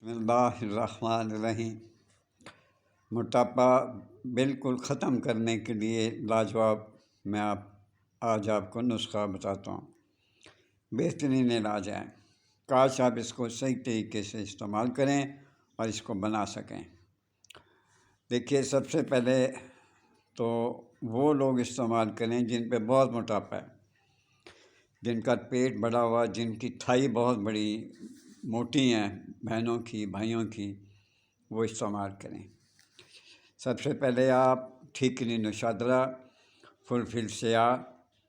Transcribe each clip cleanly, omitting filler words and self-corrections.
بسم اللہ الرحمن الرحیم۔ موٹاپا بالکل ختم کرنے کے لیے لاجواب میں آج آپ کو نسخہ بتاتا ہوں۔ بہترین علاج ہے، کاش آپ اس کو صحیح طریقے سے استعمال کریں اور اس کو بنا سکیں۔ دیکھیے، سب سے پہلے تو وہ لوگ استعمال کریں جن پہ بہت موٹاپا ہے، جن کا پیٹ بڑا ہوا، جن کی تھائی بہت بڑی موٹی ہیں، بہنوں کی بھائیوں کی، وہ استعمال کریں۔ سب سے پہلے آپ ٹھیکری نوشادرا، فلفل سیاہ،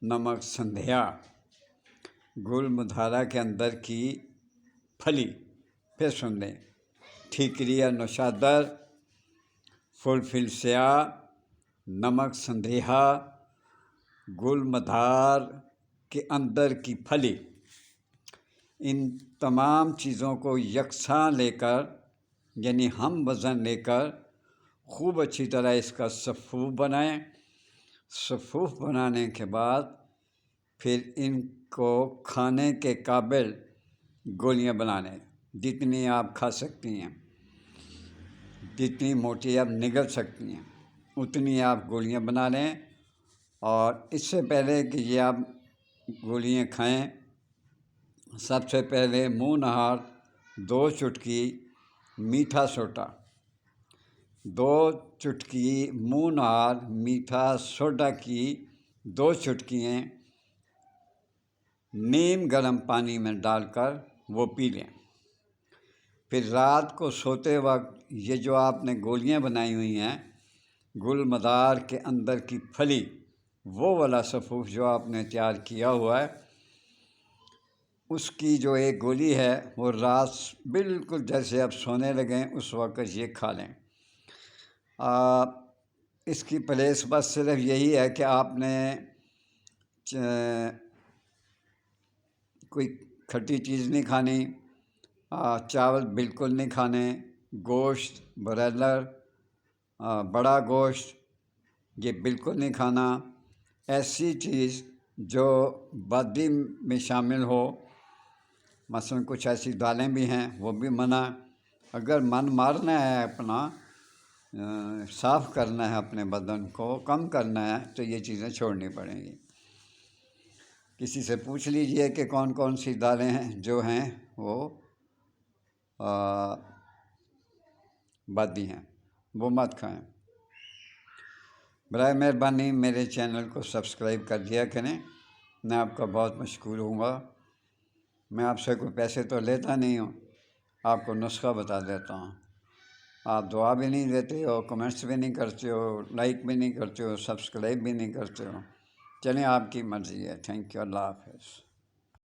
نمک سندھیا، گل مدھارا کے اندر کی پھلی، پھر سن لیں، ٹھیکری یا نوشادر، فلفل سیاہ، نمک سندھیا، گل مدھار کے اندر کی پھلی، ان تمام چیزوں کو یکساں لے کر، یعنی ہم وزن لے کر، خوب اچھی طرح اس کا صفوف بنائیں۔ صفوف بنانے کے بعد پھر ان کو کھانے کے قابل گولیاں بنا لیں، جتنی آپ کھا سکتی ہیں، جتنی موٹی آپ نگل سکتی ہیں اتنی آپ گولیاں بنا لیں۔ اور اس سے پہلے کہ یہ آپ گولیاں کھائیں، سب سے پہلے منہ نہار 2 چٹکی میٹھا سوڈا، 2 چٹکی منہ نہار میٹھا سوڈا کی 2 چٹکیاں نیم گرم پانی میں ڈال کر وہ پی لیں۔ پھر رات کو سوتے وقت یہ جو آپ نے گولیاں بنائی ہوئی ہیں، گل مدار کے اندر کی پھلی، وہ والا صفوف جو آپ نے تیار کیا ہوا ہے، اس کی جو ایک گولی ہے، وہ رات بالکل جیسے آپ سونے لگیں اس وقت یہ کھا لیں۔ اس کی پرہیز بس صرف یہی ہے کہ آپ نے کوئی کھٹی چیز نہیں کھانی، چاول بالکل نہیں کھانے، گوشت، برائلر، بڑا گوشت یہ بالکل نہیں کھانا۔ ایسی چیز جو بادی میں شامل ہو، مثلاً کچھ ایسی دالیں بھی ہیں، وہ بھی منع۔ اگر من مارنا ہے، اپنا صاف کرنا ہے، اپنے بدن کو کم کرنا ہے، تو یہ چیزیں چھوڑنی پڑیں گی۔ کسی سے پوچھ لیجئے کہ کون کون سی دالیں ہیں جو ہیں وہ بادی ہیں، وہ مت کھائیں۔ برائے مہربانی میرے چینل کو سبسکرائب کر دیا کریں، میں آپ کا بہت مشکور ہوں گا۔ میں آپ سے کوئی پیسے تو لیتا نہیں ہوں، آپ کو نسخہ بتا دیتا ہوں۔ آپ دعا بھی نہیں دیتے ہو، کمنٹس بھی نہیں کرتے ہو، لائک بھی نہیں کرتے ہو، سبسکرائب بھی نہیں کرتے ہو۔ چلیں، آپ کی مرضی ہے۔ تھینک یو، اللہ حافظ۔